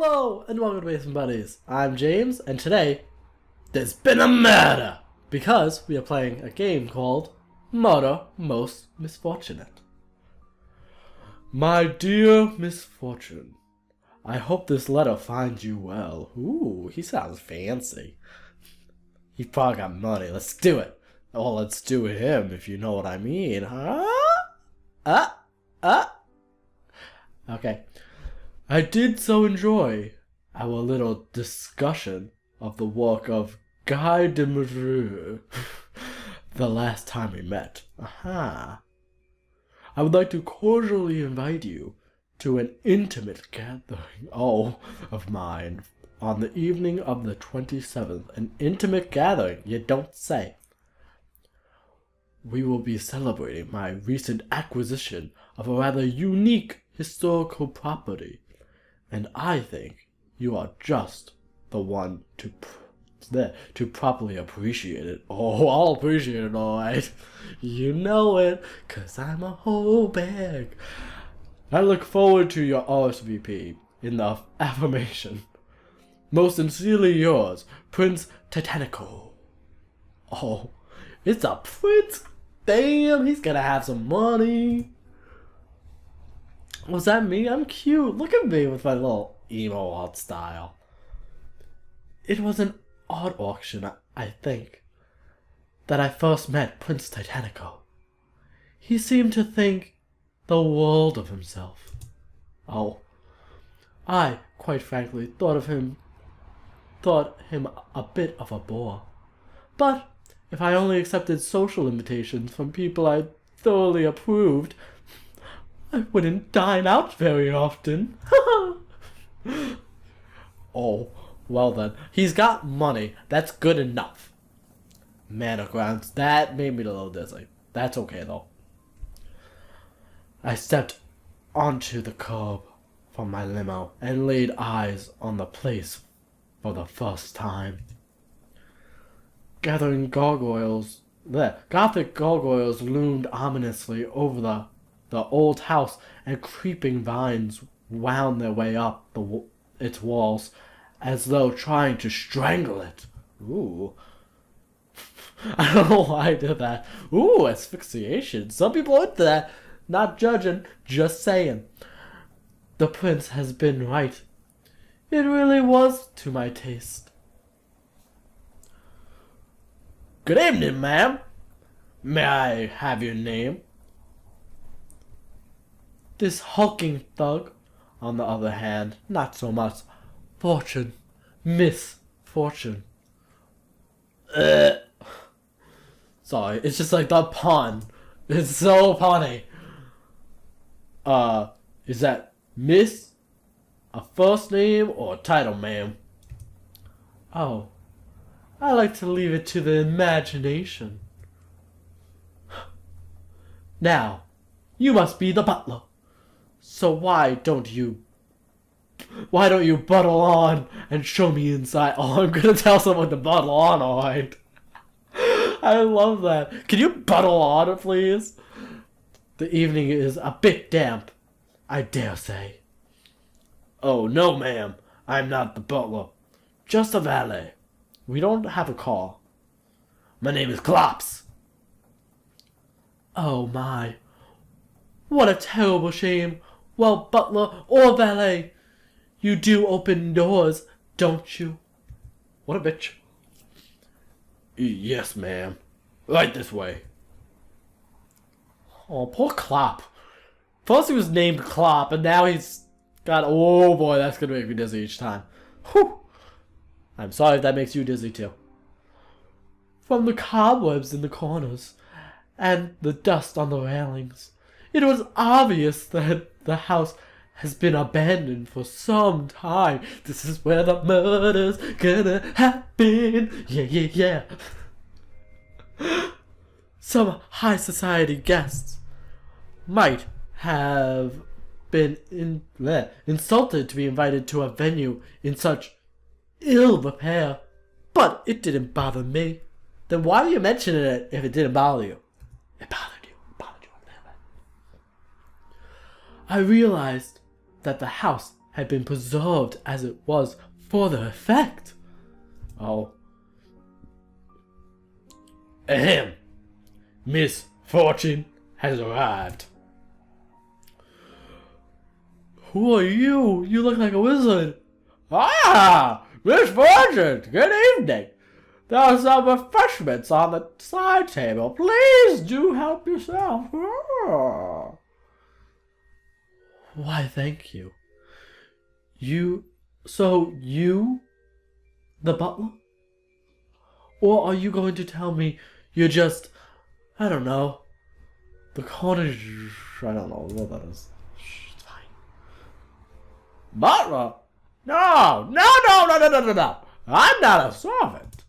Hello, and welcome to Basement Buddies. I'm James, and today, there's been a murder! Because we are playing a game called Murder Most Misfortunate. My dear misfortune, I hope this letter finds you well. Ooh, he sounds fancy. He probably got money. Let's do it. Oh, let's do him, if you know what I mean, huh? Okay. I did so enjoy our little discussion of the work of Guy de Murder the last time we met. Aha. I would like to cordially invite you to an intimate gathering, of mine on the evening of the 27th. An intimate gathering, you don't say. We will be celebrating my recent acquisition of a rather unique historical property, and I think you are just the one to properly appreciate it. Oh, I'll appreciate it, alright. You know it, 'cause I'm a whole bag. I look forward to your RSVP in the affirmation. Most sincerely yours, Prince Titanico. Oh, it's a prince? Damn, he's gonna have some money. Was that me? I'm cute. Look at me with my little emo art style. It was an art auction, I think, that I first met Prince Titanico. He seemed to think the world of himself. Oh, I, quite frankly, thought him a bit of a bore. But if I only accepted social invitations from people I thoroughly approved, I wouldn't dine out very often. Oh, well then. He's got money. That's good enough. Manor grounds. That made me a little dizzy. That's okay though. I stepped onto the curb from my limo and laid eyes on the place for the first time. Gothic gargoyles loomed ominously over the old house, and creeping vines wound their way up its walls, as though trying to strangle it. Ooh. I don't know why I did that. Ooh, asphyxiation. Some people are into that. Not judging, just saying. The prince has been right. It really was to my taste. Good evening, ma'am. May I have your name? This hulking thug, on the other hand, not so much. Fortune. Miss Fortune. Sorry, it's just like the pun. It's so funny. Is that Miss a first name or a title, ma'am? Oh, I like to leave it to the imagination. Now, you must be the butler. So why don't you buttle on and show me inside? Oh, I'm gonna tell someone to buttle on, alright. I love that. Can you buttle on, please? The evening is a bit damp, I dare say. Oh, no, ma'am. I'm not the butler. Just a valet. We don't have a car. My name is Klops. Oh, my. What a terrible shame. Well, butler or valet, you do open doors, don't you? What a bitch. Yes, ma'am. Right this way. Oh, poor Klopp. First he was named Klopp, and now he's got... Oh boy, that's gonna make me dizzy each time. Whew. I'm sorry if that makes you dizzy too. From the cobwebs in the corners, and the dust on the railings, it was obvious that the house has been abandoned for some time. This is where the murder's gonna happen. Yeah. Some high society guests might have been insulted to be invited to a venue in such ill repair, but it didn't bother me. Then why are you mentioning it if it didn't bother you? It bothered you. I realized that the house had been preserved as it was for the effect. Oh. Ahem. Misfortune has arrived. Who are you? You look like a wizard. Ah! Misfortune! Good evening. There are some refreshments on the side table. Please do help yourself. Ah. Why, thank you. So you, the butler? Or are you going to tell me you're just, I don't know, the cottage, I don't know what that is. It's fine. Butler? No. I'm not a servant.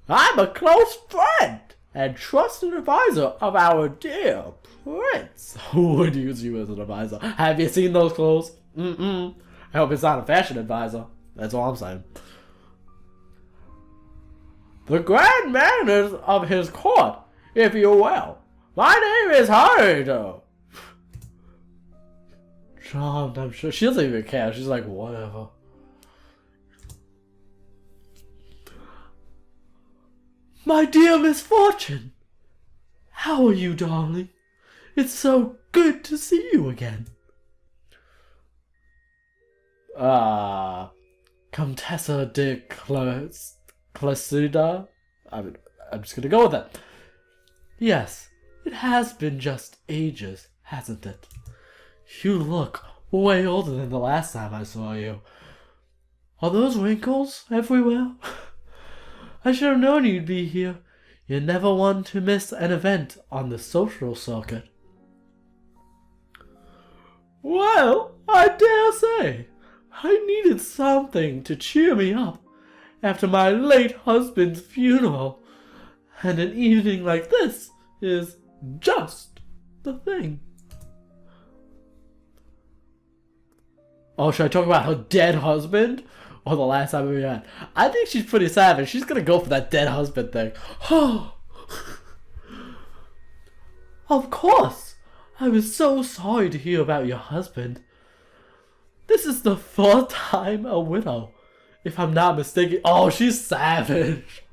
I'm a close friend and trusted advisor of our dear prince. Who would use you as an advisor? Have you seen those clothes? I hope it's not a fashion advisor. That's all I'm saying. The grand manners of his court, if you will. My name is Hardo. Charmed, I'm sure. She doesn't even care. She's like, whatever. My dear Misfortune. How are you, darling? It's so good to see you again. Contessa de Clasida? I'm just gonna go with that. Yes, it has been just ages, hasn't it? You look way older than the last time I saw you. Are those wrinkles everywhere? I should have known you'd be here. You're never one to miss an event on the social circuit. Well, I dare say. I needed something to cheer me up after my late husband's funeral, and an evening like this is just the thing. Oh, should I talk about her dead husband? Or the last time we met? I think she's pretty savage. She's gonna go for that dead husband thing. Of course! I was so sorry to hear about your husband. This is the fourth time a widow, if I'm not mistaken. Oh, she's savage.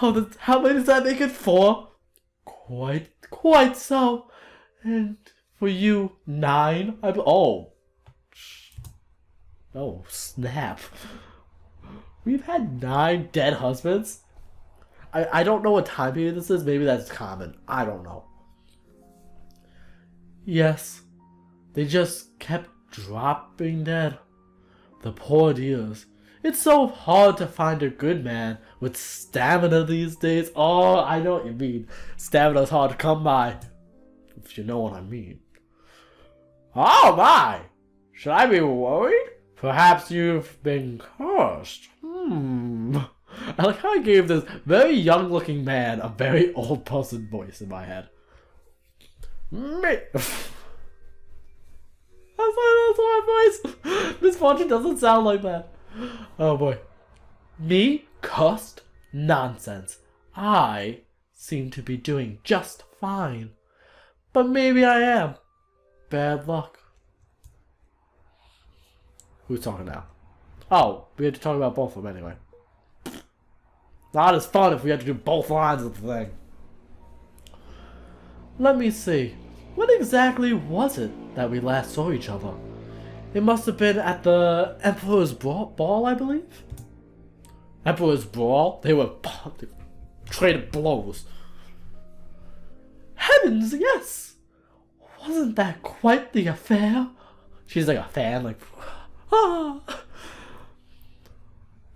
Oh, how many does that make it? 4? Quite so. And for you, 9? Oh, snap. We've had 9 dead husbands? I don't know what time period this is. Maybe that's common. I don't know. Yes. They just kept dropping dead. The poor dears. It's so hard to find a good man with stamina these days. Oh, I know what you mean. Stamina's hard to come by. If you know what I mean. Oh my! Should I be worried? Perhaps you've been cursed. I like how I gave this very young looking man a very old person voice in my head. Me. That's my voice. Misfortune doesn't sound like that. Oh boy. Me? Cursed? Nonsense. I seem to be doing just fine. But maybe I am. Bad luck. Who's talking now? Oh, we had to talk about both of them anyway. Not as fun if we had to do both lines of the thing. Let me see. When exactly was it that we last saw each other? It must have been at the Emperor's Ball, I believe? Emperor's Brawl? They traded blows. Heavens, yes! Wasn't that quite the affair? She's like a fan, like... Ah!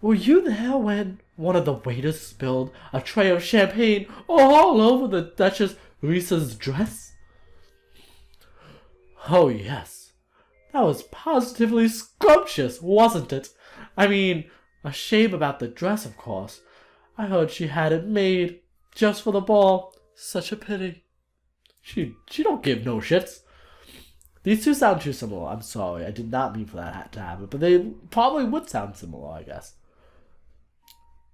Were you there when one of the waiters spilled a tray of champagne all over the Duchess Risa's dress? Oh yes, that was positively scrumptious, wasn't it? I mean, a shame about the dress, of course. I heard she had it made just for the ball. Such a pity. She don't give no shits. These two sound too similar. I'm sorry, I did not mean for that to happen, but they probably would sound similar, I guess.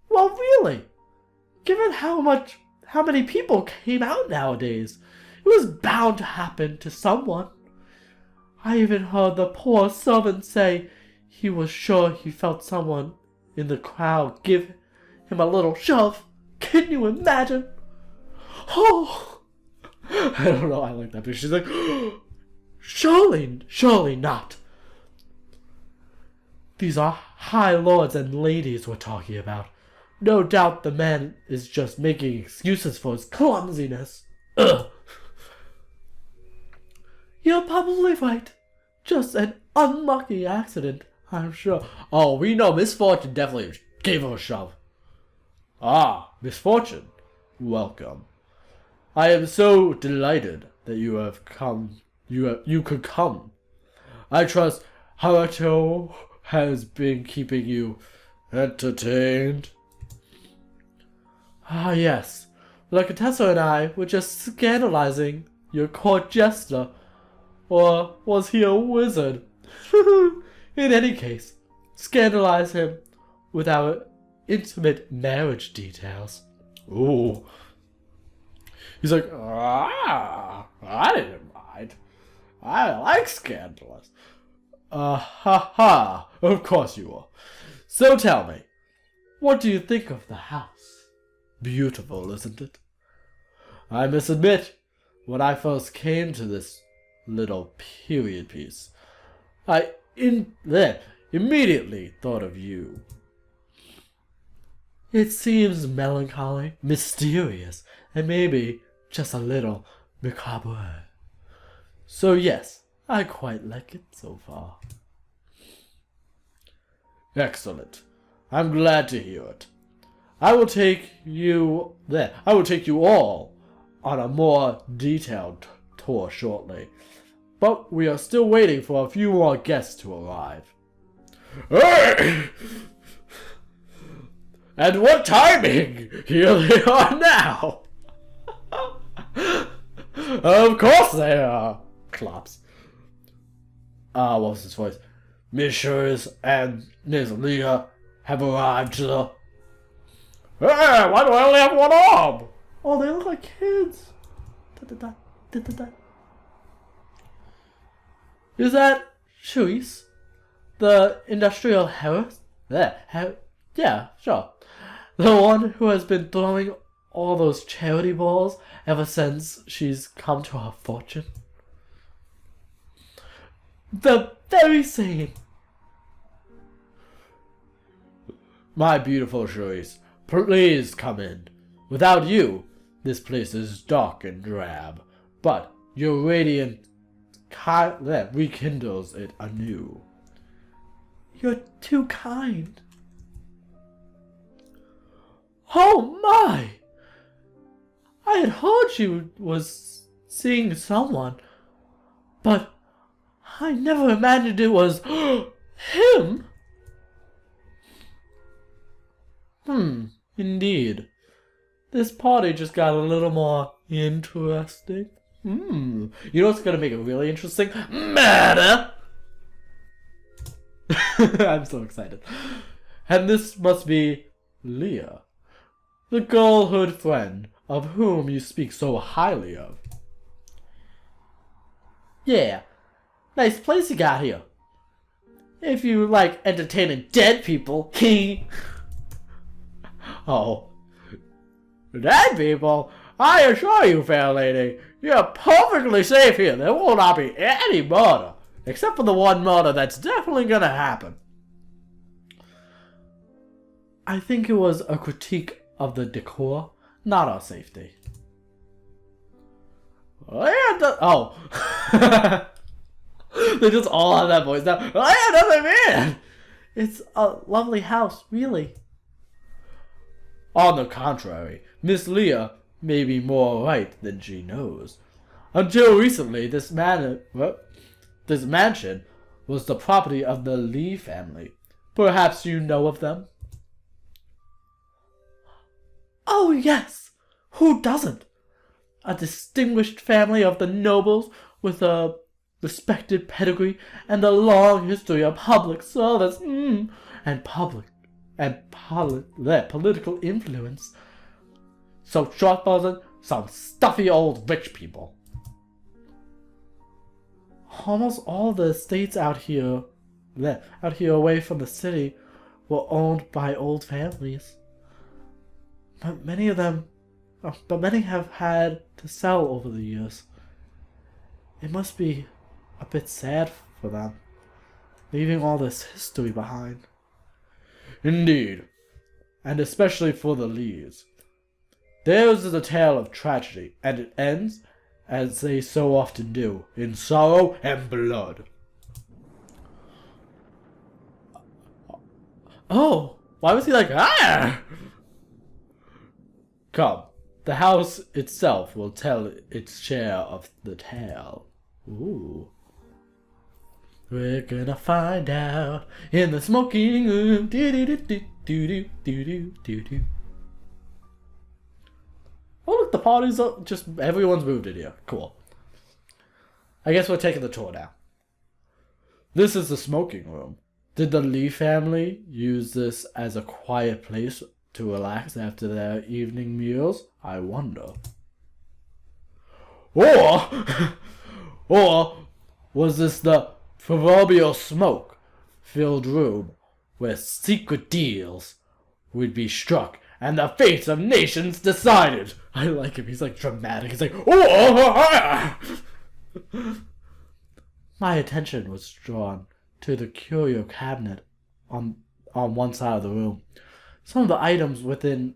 Well, really, given how many people came out nowadays, it was bound to happen to someone. I even heard the poor servant say he was sure he felt someone in the crowd give him a little shove. Can you imagine? Oh! I don't know, I like that, but she's like, surely not. These are high lords and ladies we're talking about. No doubt the man is just making excuses for his clumsiness. Ugh. You're probably right. Just an unlucky accident, I'm sure. Oh, we know Misfortune definitely gave her a shove. Ah, Misfortune. Welcome. I am so delighted that you have come. You could come. I trust Haruto has been keeping you entertained. Ah, yes. La Contessa and I were just scandalizing your court jester. Or was he a wizard? In any case, scandalize him with our intimate marriage details. Ooh. He's like, I didn't mind. I like scandalous. Ha. Of course you are. So tell me, what do you think of the house? Beautiful, isn't it? I must admit, when I first came to this little period piece, I immediately thought of you. It seems melancholy, mysterious, and maybe just a little macabre. So yes, I quite like it so far. Excellent. I'm glad to hear it. I will take you all on a more detailed tour shortly. But we are still waiting for a few more guests to arrive. Hey! And what timing! Here they are now! Of course they are! Claps. What was his voice? Messieurs and Miss Leah have arrived to the... Hey! Why do I only have one arm? Oh, they look like kids. Is that Cherise? The industrial heiress? Yeah, sure. The one who has been throwing all those charity balls ever since she's come to her fortune? The very same. My beautiful Cherise, please come in. Without you, this place is dark and drab, but your radiant rekindles it anew. You're too kind. Oh my! I had heard she was seeing someone, but I never imagined it was him. Indeed. This party just got a little more interesting. You know what's gonna make it really interesting? Murder! I'm so excited. And this must be Leah, the girlhood friend of whom you speak so highly of. Yeah, nice place you got here. If you like entertaining dead people, Oh. Dead people? I assure you, fair lady, you're perfectly safe here. There will not be any murder, except for the one murder that's definitely gonna happen. I think it was a critique of the decor, not our safety. Oh. They just all have that voice now. Man! It's a lovely house, really. On the contrary, Miss Leah may be more right than she knows. Until recently, this mansion was the property of the Lee family. Perhaps you know of them? Oh, yes! Who doesn't? A distinguished family of the nobles with a respected pedigree and a long history of public service and political influence. So short version, some stuffy old rich people. almost all the estates out here away from the city were owned by old families. But many have had to sell over the years. It must be a bit sad for them, leaving all this history behind. Indeed, and especially for the Lees. Theirs is a tale of tragedy, and it ends, as they so often do, in sorrow and blood. Oh, why was he like, ah? Come, the house itself will tell its share of the tale. Ooh. We're gonna find out in the smoking room. Do-do-do-do-do-do-do-do-do. Oh look, the party's up. Just everyone's moved in here. Cool. I guess we're taking the tour now. This is the smoking room. Did the Lee family use this as a quiet place to relax after their evening meals? I wonder. Or was this the proverbial smoke-filled room where secret deals would be struck and the fates of nations decided? I like him. He's like dramatic. He's like, oh! My attention was drawn to the curio cabinet on one side of the room. Some of the items within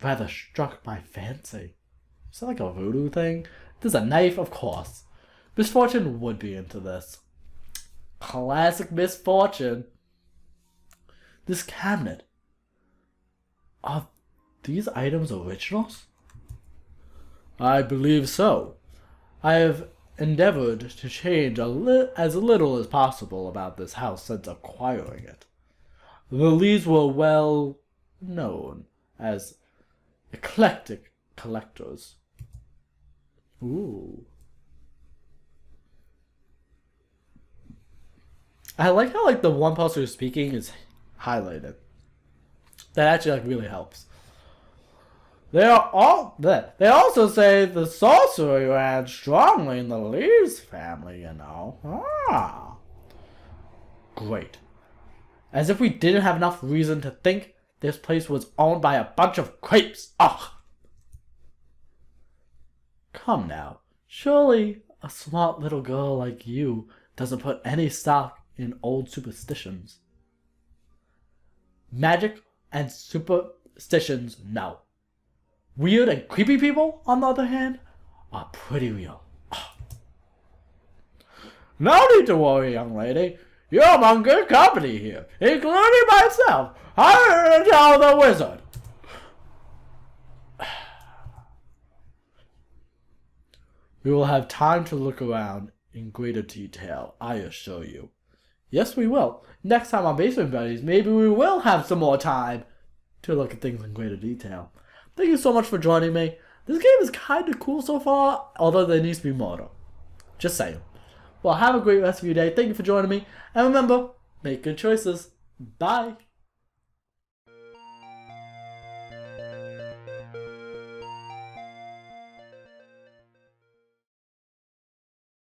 rather struck my fancy. Is that like a voodoo thing? There's a knife, of course. Misfortune would be into this. Classic Misfortune. This cabinet. Are these items originals? I believe so. I have endeavored to change as little as possible about this house since acquiring it. The Lees were well known as eclectic collectors. Ooh. I like how the one person who's speaking is highlighted. That actually really helps. They also say the sorcery ran strongly in the Lees family, you know. Ah. Great. As if we didn't have enough reason to think this place was owned by a bunch of creeps. Ugh. Come now. Surely a smart little girl like you doesn't put any stock in old superstitions. Magic and superstitions, no. Weird and creepy people, on the other hand, are pretty real. No need to worry, young lady. You're among good company here, including myself. I'm going to tell the wizard. We will have time to look around in greater detail, I assure you. Yes, we will. Next time on Basement Buddies, maybe we will have some more time to look at things in greater detail. Thank you so much for joining me. This game is kind of cool so far, although there needs to be more though. Just saying. Well, have a great rest of your day. Thank you for joining me. And remember, make good choices. Bye.